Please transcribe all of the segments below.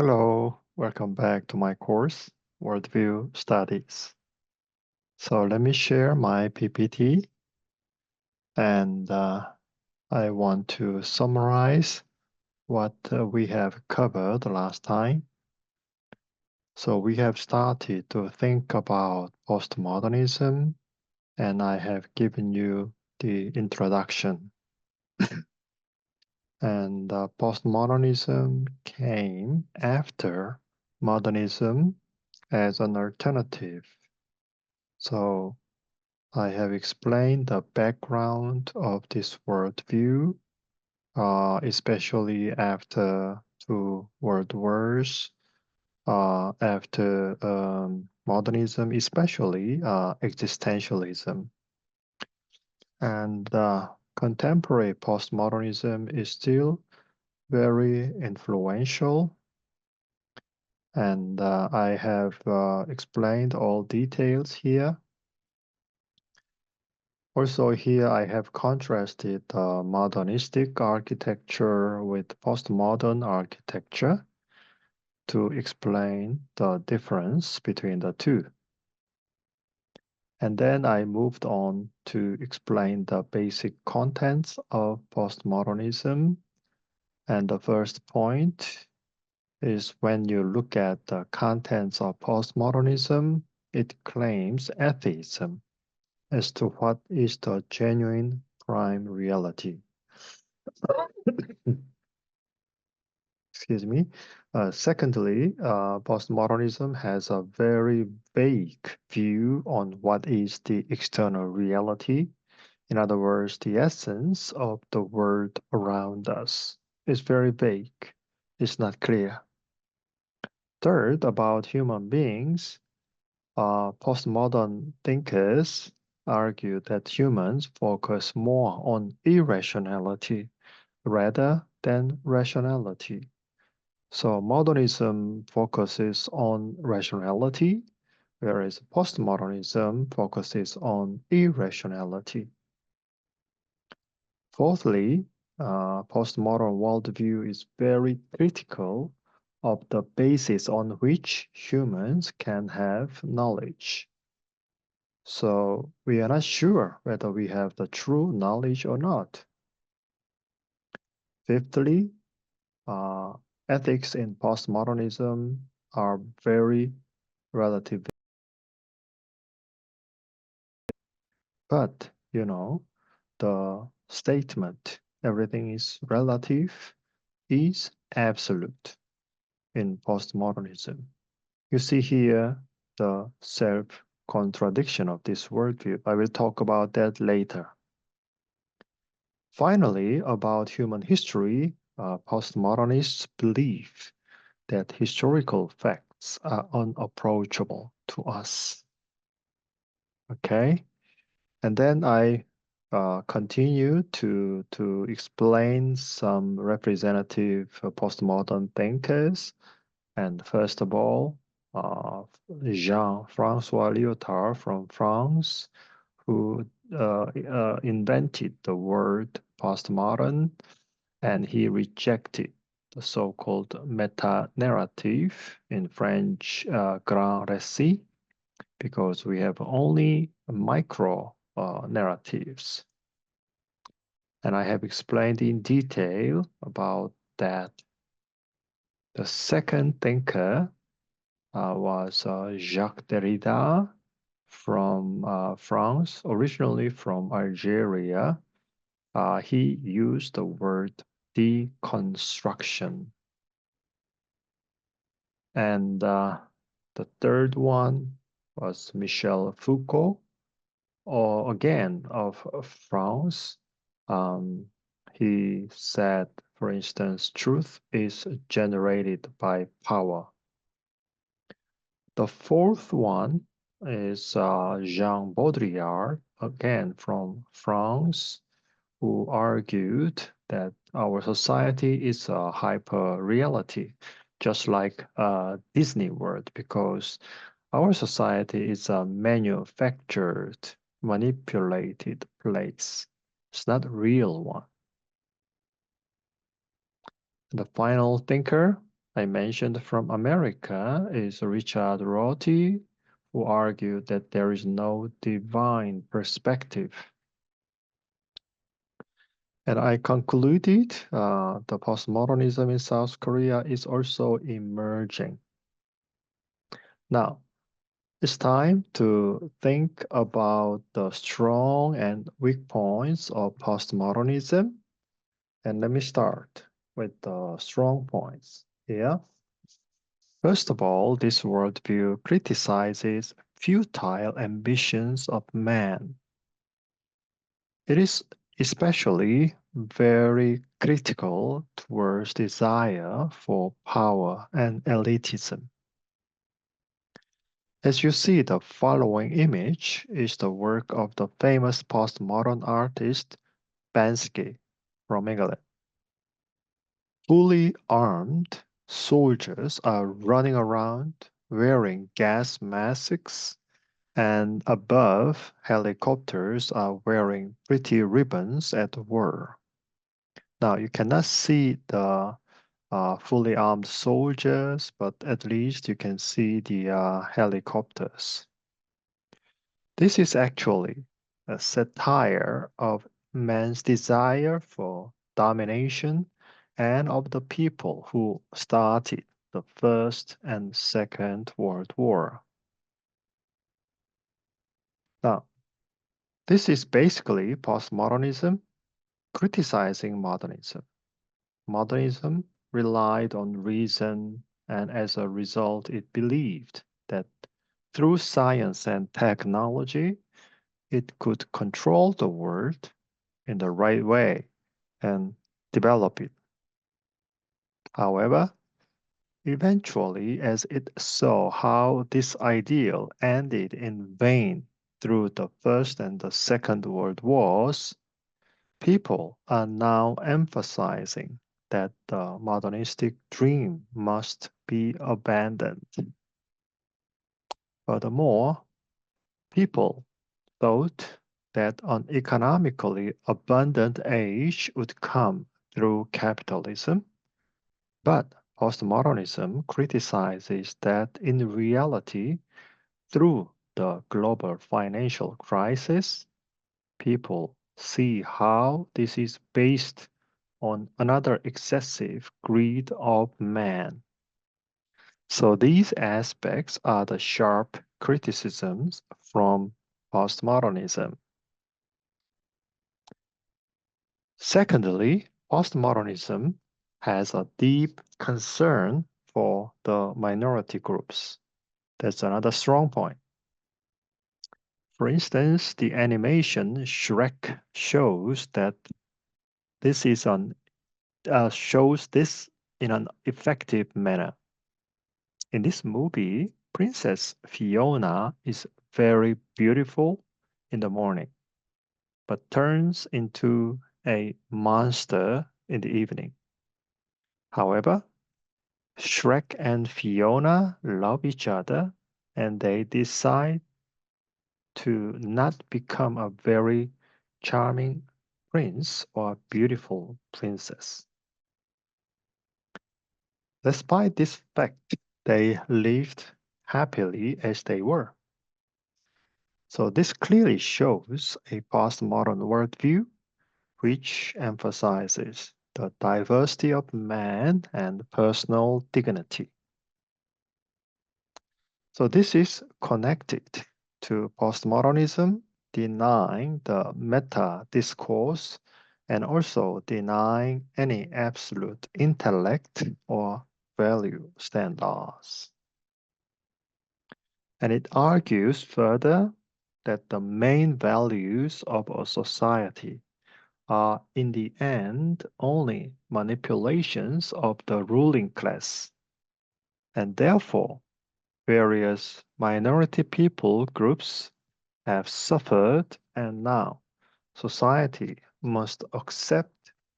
Hello, welcome back to my course, Worldview Studies. So let me share my PPT and I want to summarize what we have covered last time. So we have started to think about postmodernism and I have given you the introduction. And postmodernism came after modernism as an alternative. So I have explained the background of this worldview, especially after two world wars, after modernism, especially existentialism. And contemporary postmodernism is still very influential. And I have explained all details here. Also here I have contrasted modernistic architecture with postmodern architecture to explain the difference between the two. And then I moved on to explain the basic contents of postmodernism. And the first point is when you look at the contents of postmodernism, it claims atheism as to what is the genuine prime reality. Excuse me. Secondly, postmodernism has a very vague view on what is the external reality. In other words, the essence of the world around us is very vague. It's not clear. Third, about human beings, postmodern thinkers argue that humans focus more on irrationality rather than rationality. So modernism focuses on rationality, whereas postmodernism focuses on irrationality. Fourthly, postmodern worldview is very critical of the basis on which humans can have knowledge. So we are not sure whether we have the true knowledge or not. Fifthly, ethics in postmodernism are very relative. But, the statement, everything is relative, is absolute in postmodernism. You see here the self-contradiction of this worldview. I will talk about that later. Finally, about human history, postmodernists believe that historical facts are unapproachable to us. Okay? And then I continue to explain some representative postmodern thinkers. And first of all, Jean-François Lyotard from France, who invented the word postmodern, and he rejected the so-called meta-narrative, in French, grand récit, because we have only micro narratives. And I have explained in detail about that. The second thinker was Jacques Derrida from France, originally from Algeria. He used the word deconstruction. And the third one was Michel Foucault, or again of France. He said, for instance, truth is generated by power. The fourth one is Jean Baudrillard, again from France, who argued that our society is a hyper-reality, just like Disney World, because our society is a manufactured, manipulated place. It's not a real one. The final thinker, I mentioned from America is Richard Rorty, who argued that there is no divine perspective. And I concluded the postmodernism in South Korea is also emerging. Now, it's time to think about the strong and weak points of postmodernism. And let me start with the strong points here. First of all, this worldview criticizes futile ambitions of man. It is especially very critical towards desire for power and elitism. As you see, the following image is the work of the famous postmodern artist Banksy from England. Fully armed soldiers are running around wearing gas masks, and above, helicopters are wearing pretty ribbons at war. Now, you cannot see the fully armed soldiers, but at least you can see the helicopters. This is actually a satire of man's desire for domination and of the people who started the First and Second World War. Now, this is basically postmodernism criticizing modernism. Modernism relied on reason, and as a result, it believed that through science and technology, it could control the world in the right way and develop it. However, eventually, as it saw how this ideal ended in vain through the First and the Second World Wars, people are now emphasizing that the modernistic dream must be abandoned. Furthermore, people thought that an economically abundant age would come through capitalism, but postmodernism criticizes that in reality, through the global financial crisis, people see how this is based on another excessive greed of man. So these aspects are the sharp criticisms from postmodernism. Secondly, postmodernism has a deep concern for the minority groups. That's another strong point. For instance, the animation Shrek shows this in an effective manner. In this movie, Princess Fiona is very beautiful in the morning, but turns into a monster in the evening. However, Shrek and Fiona love each other and they decide to not become a very charming prince or beautiful princess. Despite this fact, they lived happily as they were. So this clearly shows a postmodern worldview which emphasizes the diversity of man and personal dignity. So this is connected to postmodernism denying the meta discourse and also denying any absolute intellect or value standards. And it argues further that the main values of a society are in the end only manipulations of the ruling class, and therefore various minority people groups have suffered, and now society must accept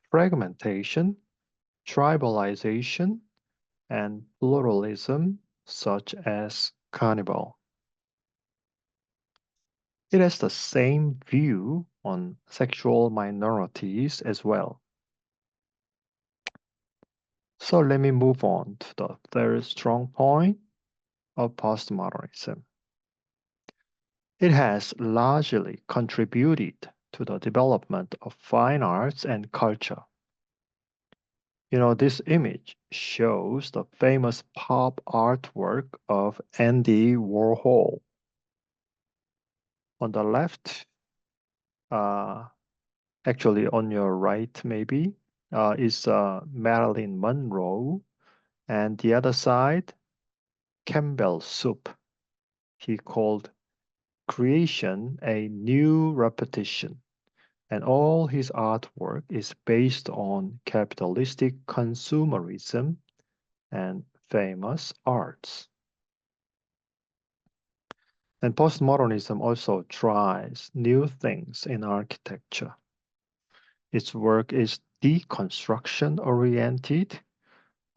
fragmentation, tribalization, and pluralism such as carnival. It has the same view on sexual minorities as well. So let me move on to the third strong point of postmodernism. It has largely contributed to the development of fine arts and culture. This image shows the famous pop artwork of Andy Warhol. On the left, uh, actually on your right maybe, is Marilyn Monroe, and the other side, Campbell Soup. He called creation a new repetition, and all his artwork is based on capitalistic consumerism and famous arts. And postmodernism also tries new things in architecture. Its work is deconstruction oriented,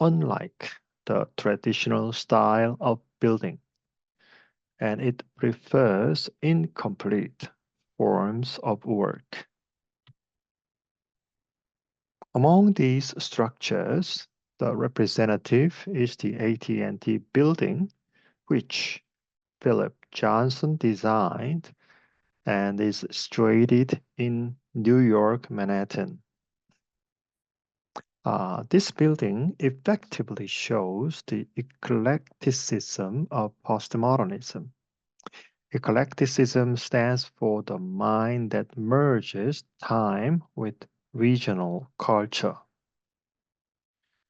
unlike the traditional style of building, and it prefers incomplete forms of work. Among these structures, the representative is the AT&T building, which Philip Johnson designed and is situated in New York, Manhattan. This building effectively shows the eclecticism of postmodernism. Eclecticism stands for the mind that merges time with regional culture.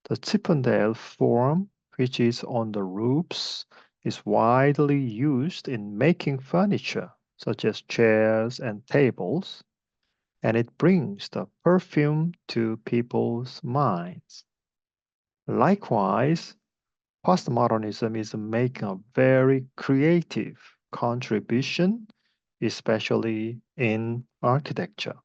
The Chippendale form, which is on the roofs, is widely used in making furniture, such as chairs and tables, and it brings the perfume to people's minds. Likewise, postmodernism is making a very creative contribution, especially in architecture.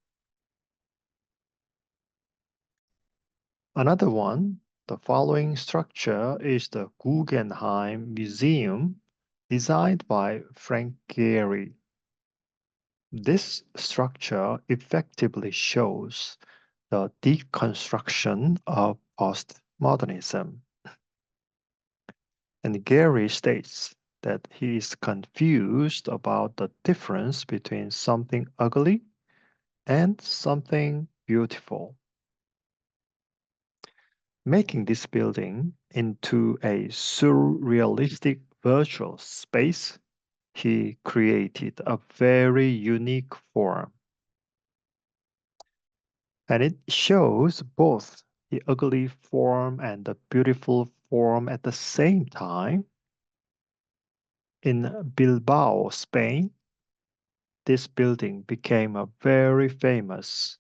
Another one, the following structure is the Guggenheim Museum, designed by Frank Gehry. This structure effectively shows the deconstruction of postmodernism. And Gehry states that he is confused about the difference between something ugly and something beautiful. Making this building into a surrealistic virtual space, he created a very unique form. And it shows both the ugly form and the beautiful form at the same time. In Bilbao, Spain, this building became a very famous,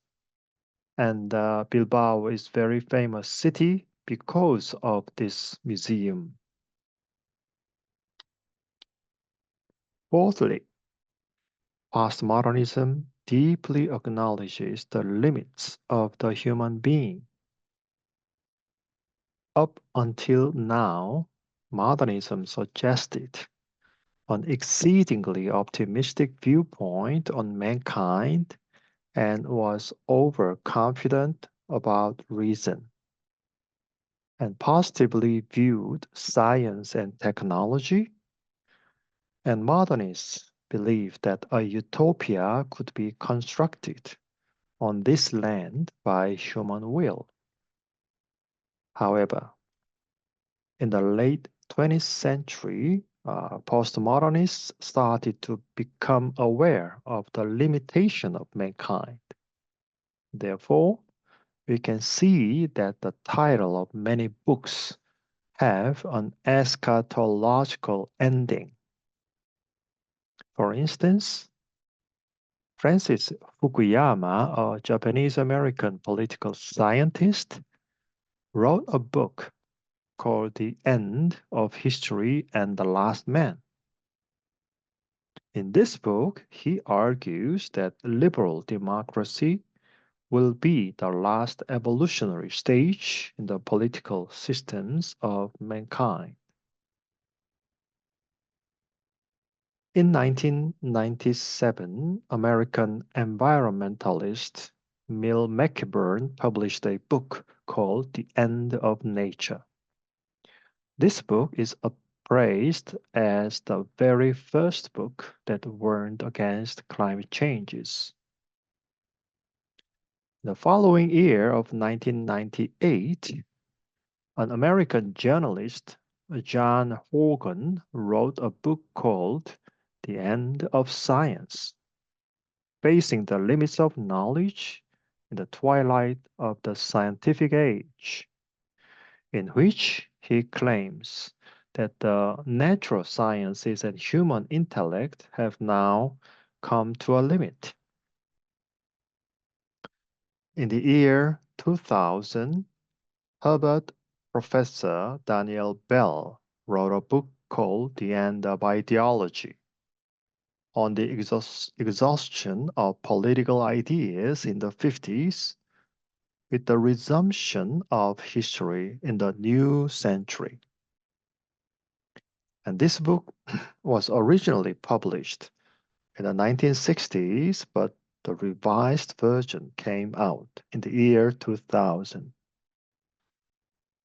and Bilbao is very famous city because of this museum. Fourthly, postmodernism deeply acknowledges the limits of the human being. Up until now, modernism suggested an exceedingly optimistic viewpoint on mankind and was overconfident about reason, and positively viewed science and technology, and modernists believed that a utopia could be constructed on this land by human will. However, in the late 20th century, postmodernists started to become aware of the limitation of mankind. Therefore, we can see that the title of many books have an eschatological ending. For instance, Francis Fukuyama, a Japanese-American political scientist, wrote a book called The End of History and the Last Man. In this book, he argues that liberal democracy will be the last evolutionary stage in the political systems of mankind. In 1997, American environmentalist Mill McKibben published a book called The End of Nature. This book is appraised as the very first book that warned against climate changes. The following year of 1998, an American journalist, John Horgan, wrote a book called The End of Science, facing the limits of knowledge in the twilight of the scientific age, in which he claims that the natural sciences and human intellect have now come to a limit. In the year 2000, Harvard professor Daniel Bell wrote a book called The End of Ideology on the exhaustion of political ideas in the 50s with the resumption of history in the new century. And this book was originally published in the 1960s, but the revised version came out in the year 2000.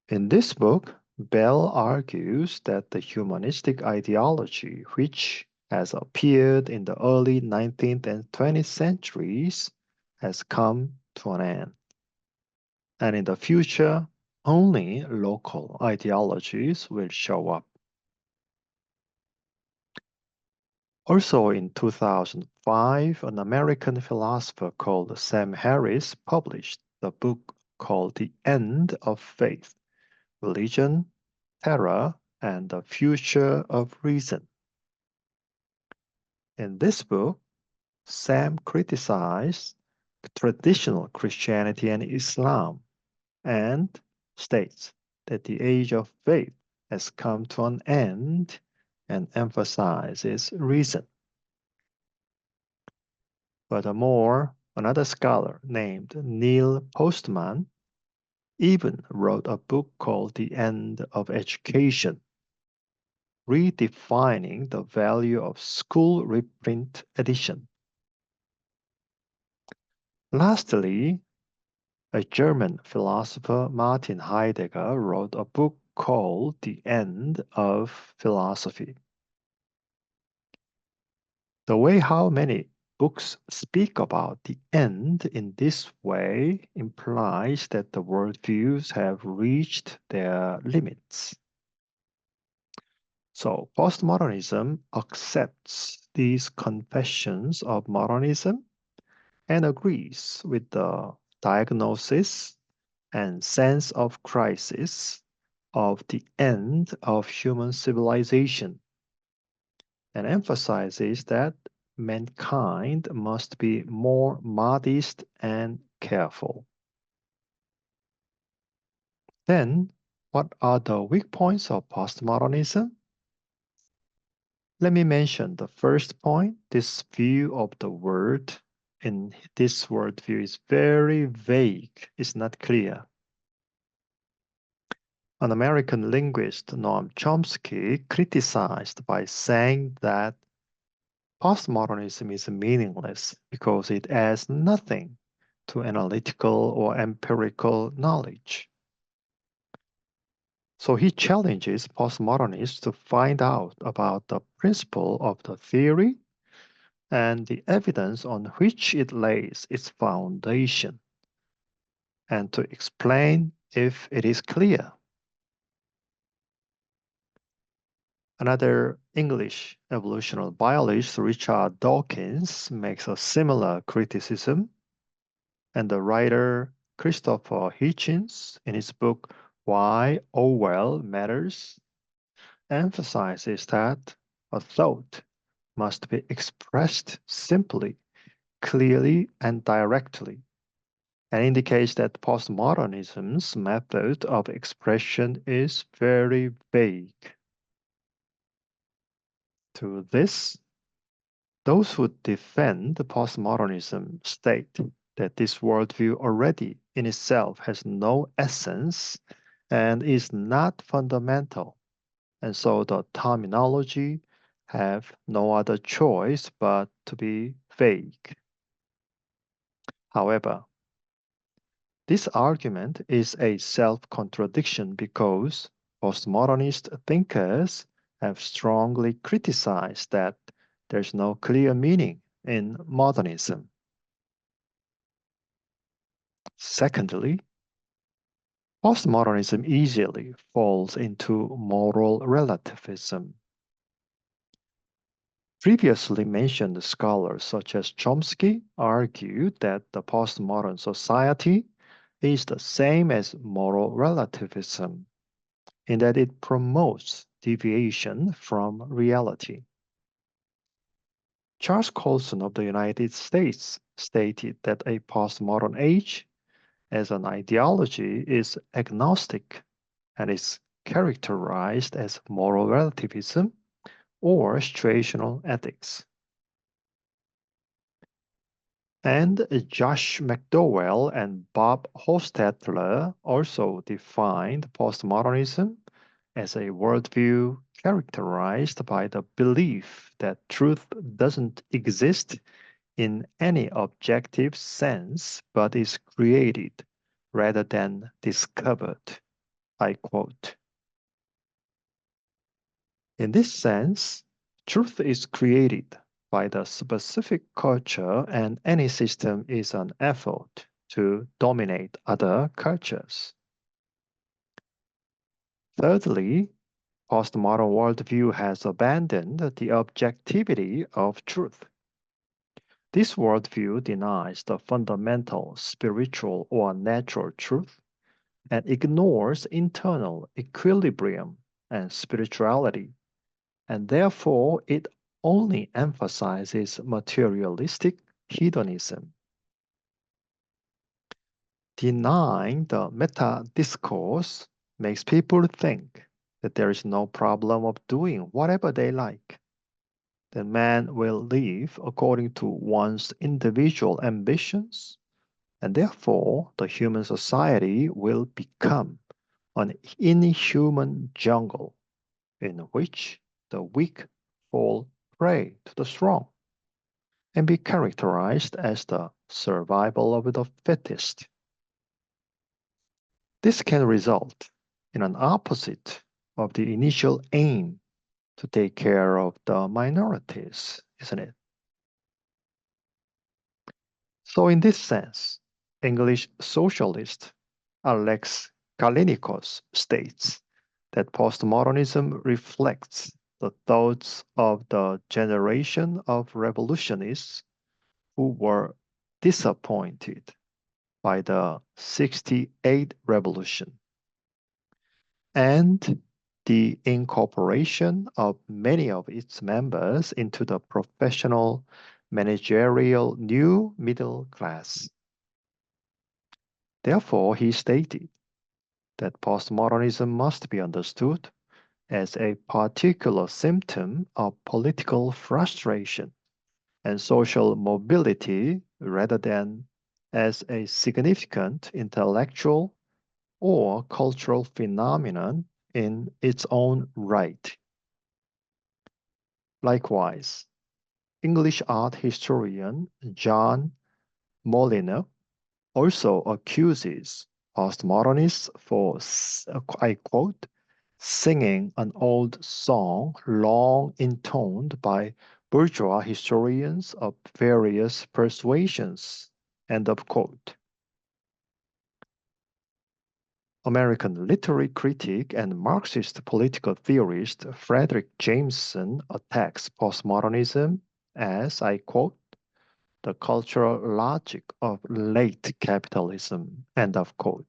In this book, Bell argues that the humanistic ideology, which has appeared in the early 19th and 20th centuries, has come to an end. And in the future, only local ideologies will show up. Also in 2005, an American philosopher called Sam Harris published the book called The End of Faith, Religion, Terror, and the Future of Reason. In this book, Sam criticized traditional Christianity and Islam and states that the age of faith has come to an end and emphasizes reason. Furthermore, another scholar named Neil Postman even wrote a book called The End of Education, redefining the value of school reprint edition. Lastly, a German philosopher, Martin Heidegger, wrote a book called The End of Philosophy. The way how many books speak about the end in this way implies that the worldviews have reached their limits. So postmodernism accepts these confessions of modernism and agrees with the diagnosis and sense of crisis of the end of human civilization and emphasizes that mankind must be more modest and careful. Then, what are the weak points of postmodernism? Let me mention the first point. This view of the world in this worldview is very vague, it's not clear. An American linguist, Noam Chomsky, criticized by saying that postmodernism is meaningless because it adds nothing to analytical or empirical knowledge. So he challenges postmodernists to find out about the principle of the theory and the evidence on which it lays its foundation, and to explain if it is clear. Another English evolutionary biologist, Richard Dawkins, makes a similar criticism, and the writer Christopher Hitchens, in his book Why Orwell Matters, emphasizes that a thought must be expressed simply, clearly, and directly, and indicates that postmodernism's method of expression is very vague. To this, those who defend postmodernism state that this worldview already in itself has no essence and is not fundamental, and so the terminology have no other choice but to be vague. However, This argument is a self-contradiction because postmodernist thinkers have strongly criticized that there's no clear meaning in modernism. Secondly, postmodernism easily falls into moral relativism. Previously mentioned scholars such as Chomsky argued that the postmodern society is the same as moral relativism in that it promotes deviation from reality. Charles Colson of the United States stated that a postmodern age as an ideology is agnostic and is characterized as moral relativism or situational ethics. And Josh McDowell and Bob Hostetler also defined postmodernism as a worldview characterized by the belief that truth doesn't exist in any objective sense but is created rather than discovered. I quote. In this sense, truth is created by the specific culture, and any system is an effort to dominate other cultures. Thirdly, postmodern worldview has abandoned the objectivity of truth. This worldview denies the fundamental spiritual or natural truth and ignores internal equilibrium and spirituality, and therefore it only emphasizes materialistic hedonism. Denying the meta discourse makes people think that there is no problem of doing whatever they like. That man will live according to one's individual ambitions, and therefore the human society will become an inhuman jungle in which the weak fall prey to the strong and be characterized as the survival of the fittest. This can result in an opposite of the initial aim to take care of the minorities, isn't it? So in this sense, English socialist Alex Kalinikos states that postmodernism reflects the thoughts of the generation of revolutionists who were disappointed by the 68 revolution and the incorporation of many of its members into the professional managerial new middle class. Therefore, he stated that postmodernism must be understood as a particular symptom of political frustration and social mobility rather than as a significant intellectual or cultural phenomenon in its own right. Likewise, English art historian John Molyneux also accuses postmodernists for, I quote, singing an old song long intoned by bourgeois historians of various persuasions, end of quote. American literary critic and Marxist political theorist Frederick Jameson attacks postmodernism as, I quote, the cultural logic of late capitalism, end of quote,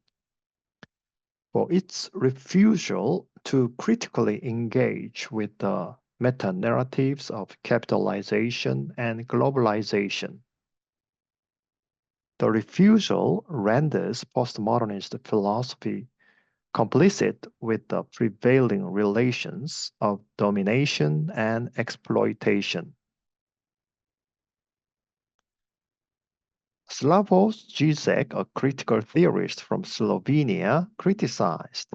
for its refusal to critically engage with the meta-narratives of capitalization and globalization. The refusal renders postmodernist philosophy complicit with the prevailing relations of domination and exploitation. Slavoj Žižek, a critical theorist from Slovenia, criticized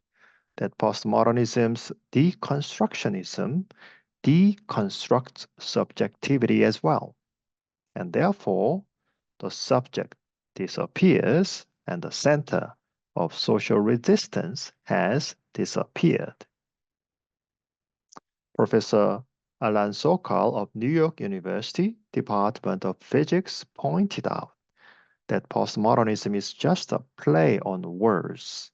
that postmodernism's deconstructionism deconstructs subjectivity as well, and therefore the subject disappears and the center of social resistance has disappeared. Professor Alan Sokal of New York University Department of Physics pointed out that postmodernism is just a play on words.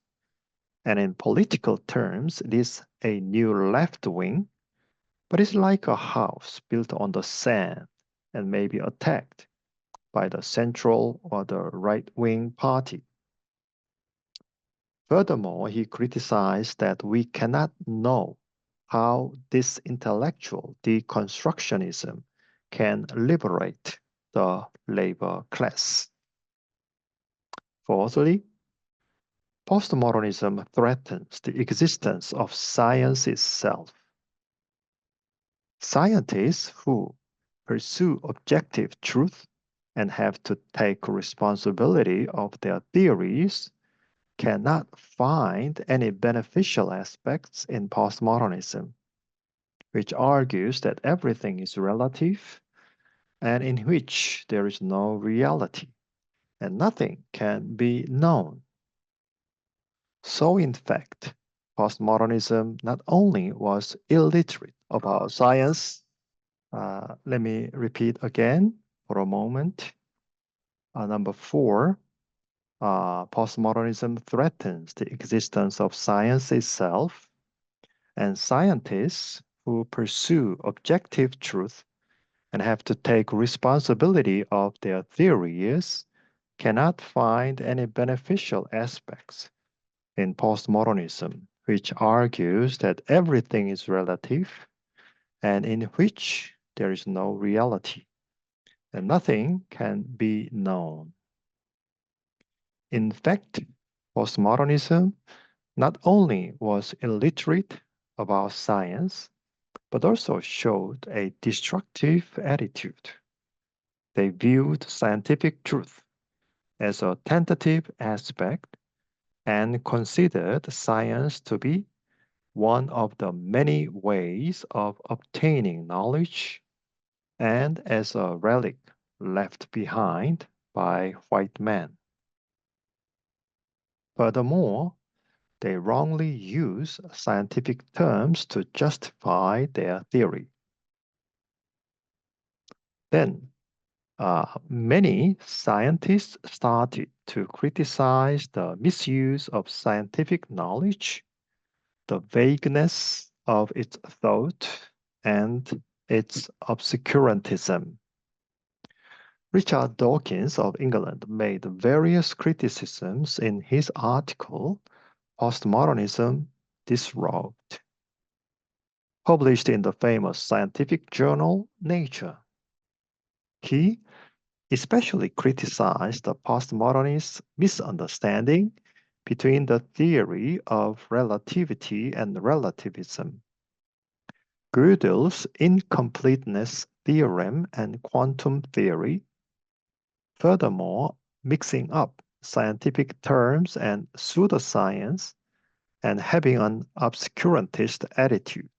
And in political terms, it is a new left wing, but it's like a house built on the sand and may be attacked by the central or the right wing party. Furthermore, he criticized that we cannot know how this intellectual deconstructionism can liberate the labor class. Fourthly, postmodernism threatens the existence of science itself. Scientists who pursue objective truth and have to take responsibility of their theories cannot find any beneficial aspects in postmodernism, which argues that everything is relative and in which there is no reality and nothing can be known. So, in fact, postmodernism not only was illiterate about science, let me repeat again for a moment. Number 4, postmodernism threatens the existence of science itself, and scientists who pursue objective truth and have to take responsibility of their theories cannot find any beneficial aspects in postmodernism, which argues that everything is relative and in which there is no reality and nothing can be known. In fact, postmodernism not only was illiterate about science, but also showed a destructive attitude. They viewed scientific truth as a tentative aspect and considered science to be one of the many ways of obtaining knowledge and as a relic left behind by white men. Furthermore, they wrongly use scientific terms to justify their theory. Then, many scientists started to criticize the misuse of scientific knowledge, the vagueness of its thought, and its obscurantism. Richard Dawkins of England made various criticisms in his article, Postmodernism Disrobed, published in the famous scientific journal Nature. He especially criticized the postmodernists' misunderstanding between the theory of relativity and relativism, Gödel's incompleteness theorem and quantum theory. Furthermore, mixing up scientific terms and pseudoscience and having an obscurantist attitude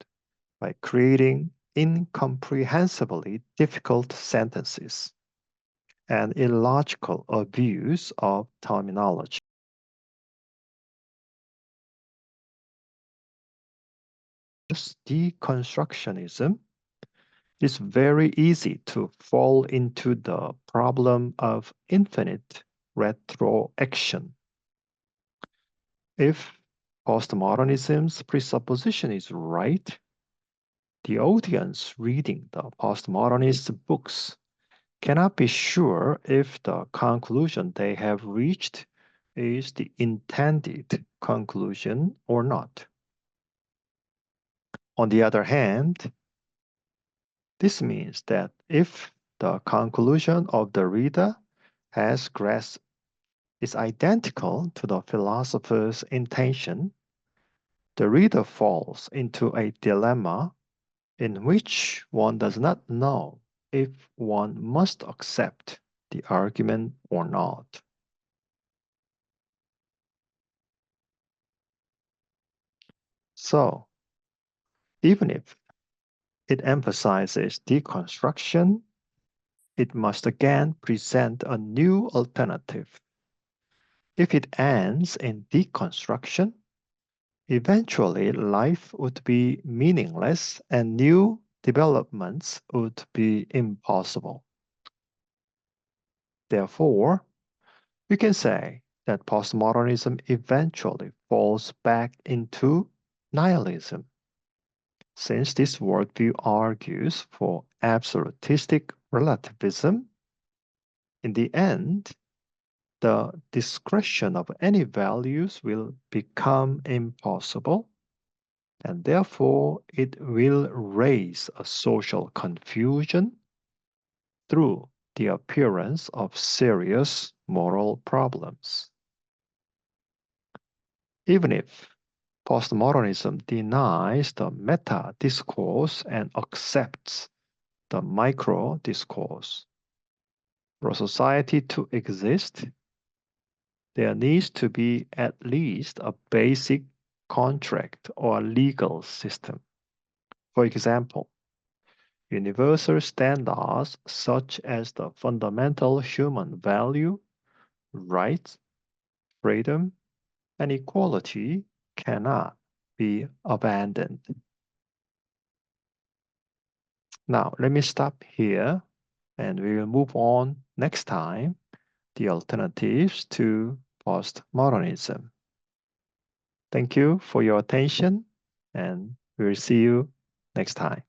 by creating incomprehensibly difficult sentences and illogical abuse of terminology. Deconstructionism, it's very easy to fall into the problem of infinite retroaction. If postmodernism's presupposition is right, the audience reading the postmodernist books cannot be sure if the conclusion they have reached is the intended conclusion or not. On the other hand, this means that if the conclusion of the reader has grasped is identical to the philosopher's intention, the reader falls into a dilemma in which one does not know if one must accept the argument or not. So, even if it emphasizes deconstruction, it must again present a new alternative. If it ends in deconstruction, eventually life would be meaningless and new developments would be impossible. Therefore, we can say that postmodernism eventually falls back into nihilism, since this worldview argues for absolutistic relativism. In the end, the discretion of any values will become impossible, and therefore it will raise a social confusion through the appearance of serious moral problems. Even if postmodernism denies the meta discourse and accepts the micro discourse, for a society to exist, there needs to be at least a basic contract or legal system. For example, universal standards such as the fundamental human value, rights, freedom, and equality cannot be abandoned. Now, let me stop here and we will move on next time the alternatives to postmodernism. Thank you for your attention and we will see you next time.